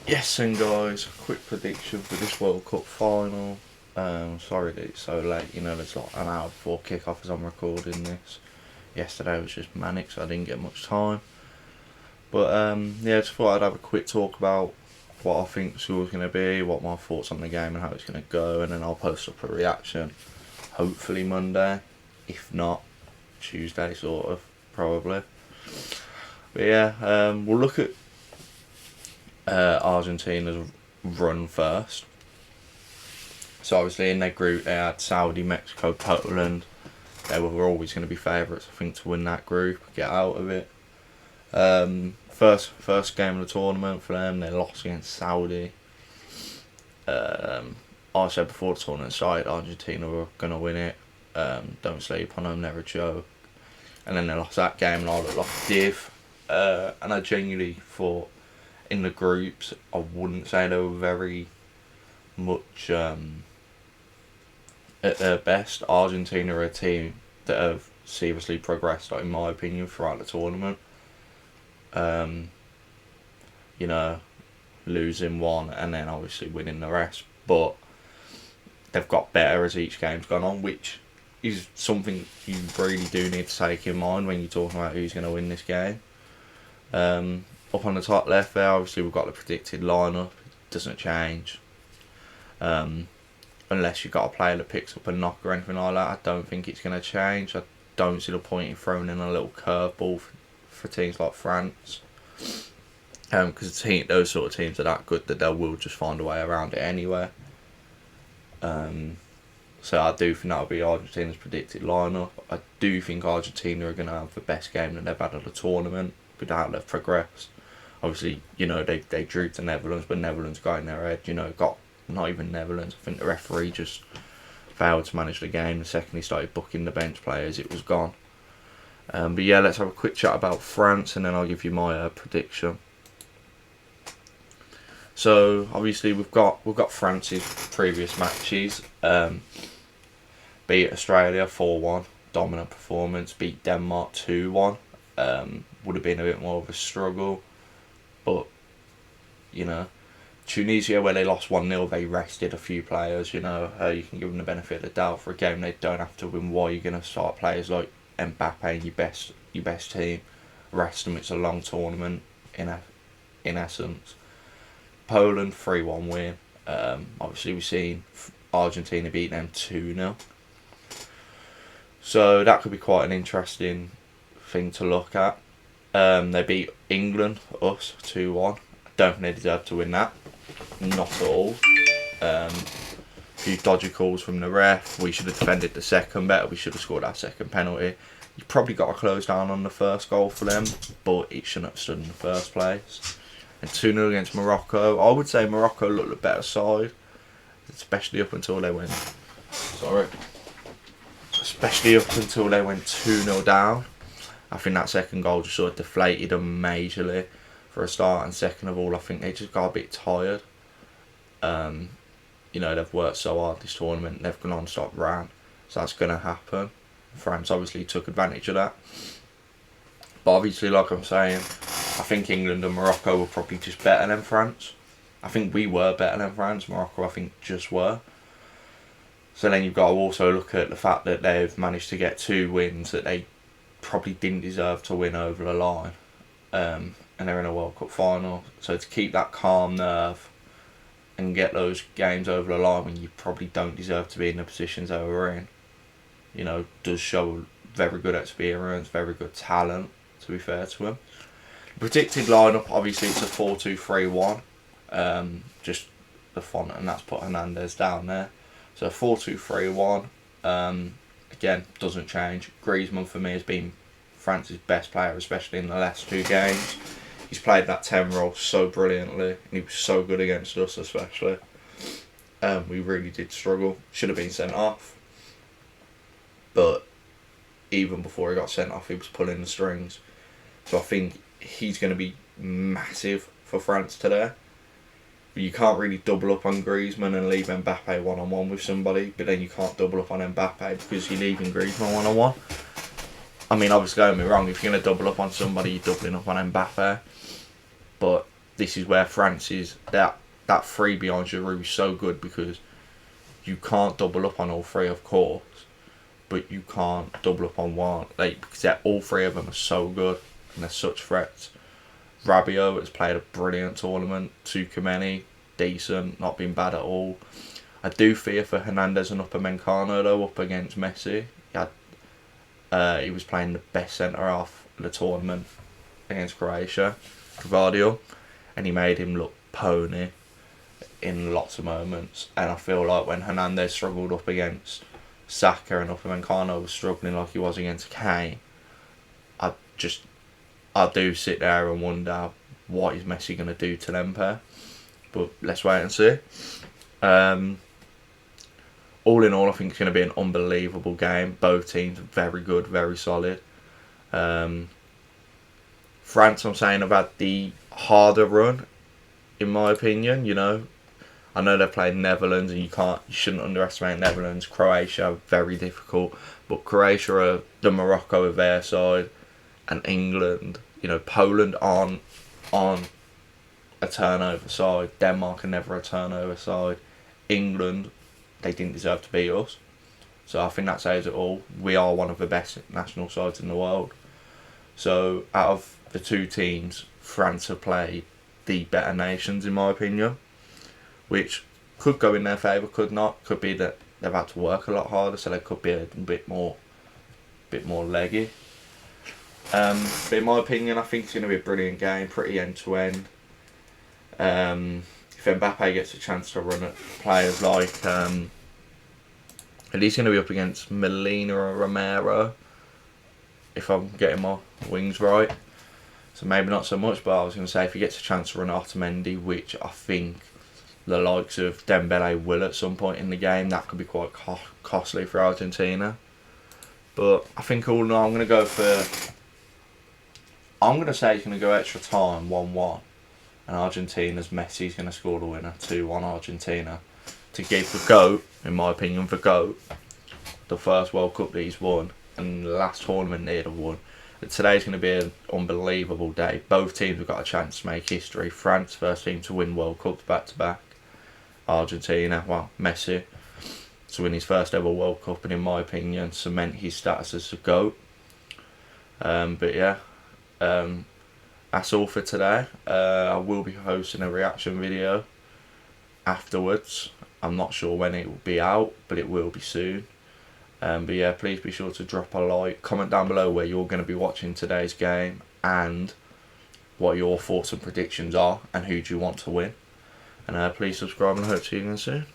Yes, and guys, quick prediction for this World Cup final. Sorry that it's so late. You know, there's like an hour before kick-off as I'm recording this. Yesterday was just manic, so I didn't get much time. But yeah, just thought I'd have a quick talk about what I think the score's going to be, what my thoughts on the game and how it's going to go, and then I'll post up a reaction. Hopefully Monday, if not Tuesday, sort of, probably. But yeah, we'll look at Argentina's run first. So obviously in their group they had Saudi, Mexico, Poland. They were always going to be favourites, I think, to win that group, get out of it. First game of the tournament for them, they lost against Saudi. I said before the tournament started, Argentina were going to win it. Don't sleep on them, they're a joke. And then they lost that game and I looked like a div. And I genuinely thought in the groups, I wouldn't say they were very much at their best. Argentina are a team that have seriously progressed, in my opinion, throughout the tournament. You know, losing one and then obviously winning the rest, but they've got better as each game's gone on, which is something you really do need to take in mind when you're talking about who's going to win this game. Up on the top left there, obviously we've got the predicted lineup. It doesn't change. Unless you've got a player that picks up a knock or anything like that, I don't think it's going to change. I don't see the point in throwing in a little curveball for teams like France. Because those sort of teams are that good that they will just find a way around it anyway. So I do think that'll be Argentina's predicted lineup. I do think Argentina are going to have the best game that they've had at the tournament without they've progressed. Obviously, you know, they drew to Netherlands, but Netherlands got in their head, you know, got not even Netherlands. I think the referee just failed to manage the game. The second he started booking the bench players, it was gone. But yeah, let's have a quick chat about France and then I'll give you my prediction. So obviously we've got France's previous matches. Beat Australia 4-1, dominant performance. Beat Denmark 2-1. Would have been a bit more of a struggle, but you know, Tunisia, where they lost 1-0, they rested a few players. You know, you can give them the benefit of the doubt for a game they don't have to win. Why are you going to start players like Mbappe, your best team? Rest them. It's a long tournament in essence. Poland 3-1 win. Obviously we've seen Argentina beat them 2-0. So that could be quite an interesting thing to look at. They beat England, us, 2-1. Don't think they deserve to win that. Not at all. A few dodgy calls from the ref. We should have defended the second better. We should have scored our second penalty. You probably got to close down on the first goal for them, but it shouldn't have stood in the first place. And 2-0 against Morocco. I would say Morocco looked the better side, especially up until they went. Especially up until they went 2-0 down. I think that second goal just sort of deflated them majorly for a start, and second of all, I think they just got a bit tired. You know, they've worked so hard this tournament, they've gone on stop ran, so that's going to happen. France obviously took advantage of that. But obviously, like I'm saying, I think England and Morocco were probably just better than France. I think we were better than France. Morocco, I think, just were. So then you've got to also look at the fact that they've managed to get 2 wins that they probably didn't deserve to win over the line. And they're in a World Cup final. So to keep that calm nerve and get those games over the line when you probably don't deserve to be in the positions they were in, you know, does show very good experience, very good talent, to be fair to him. Predicted lineup, obviously it's a 4-2-3-1. Just the font, and that's put Hernandez down there. So 4-2-3-1. Again, doesn't change. Griezmann for me has been France's best player, especially in the last 2 games. He's played that 10 role so brilliantly, and he was so good against us, especially. We really did struggle. Should have been sent off, but even before he got sent off, he was pulling the strings. So I think he's going to be massive for France today. You can't really double up on Griezmann and leave Mbappe one-on-one with somebody, but then you can't double up on Mbappe because you're leaving Griezmann one-on-one. I mean, obviously, don't get me wrong, if you're going to double up on somebody, you're doubling up on Mbappe. But this is where France's that three behind Giroud is so good, because you can't double up on all three, of course, but you can't double up on one, like, because all three of them are so good and they're such threats. Rabiot has played a brilliant tournament. Tchouaméni, decent, not been bad at all. I do fear for Hernandez and Upamecano though, up against Messi. He was playing the best centre half of the tournament against Croatia, Gvardiol, and he made him look pony in lots of moments. And I feel like when Hernandez struggled up against Saka and Upamecano was struggling like he was against Kane, I do sit there and wonder what is Messi going to do to them pair. But let's wait and see. All in all, I think it's going to be an unbelievable game. Both teams are very good, very solid. France, I'm saying, have had the harder run, in my opinion. You know, I know they've played Netherlands, and you shouldn't underestimate Netherlands. Croatia, very difficult, but Croatia are the Morocco of their side, and England. You know, Poland aren't a turnover side. Denmark are never a turnover side. England, they didn't deserve to beat us. So I think that says it all. We are one of the best national sides in the world. So out of the two teams, France have played the better nations, in my opinion, which could go in their favour, could not. Could be that they've had to work a lot harder, so they could be a bit more leggy. But in my opinion, I think it's going to be a brilliant game, pretty end to end. If Mbappe gets a chance to run at players like, and he's going to be up against Molina or Romero, if I'm getting my wings right. So maybe not so much, but I was going to say if he gets a chance to run at Otamendi, which I think the likes of Dembele will at some point in the game, that could be quite costly for Argentina. But I think all in all, I'm going to say he's going to go extra time, 1-1. And Argentina's Messi's going to score the winner, 2-1 Argentina. To give the GOAT, in my opinion, the first World Cup that he's won, and the last tournament he'd have won. But today's going to be an unbelievable day. Both teams have got a chance to make history. France, first team to win World Cups back-to-back. Argentina, well, Messi, to win his first ever World Cup, and in my opinion, cement his status as a GOAT. But yeah, that's all for today. I will be hosting a reaction video afterwards. I'm not sure when it will be out, but it will be soon. But yeah, please be sure to drop a like, comment down below where you're going to be watching today's game and what your thoughts and predictions are and who do you want to win. And please subscribe, and I hope to see you again soon.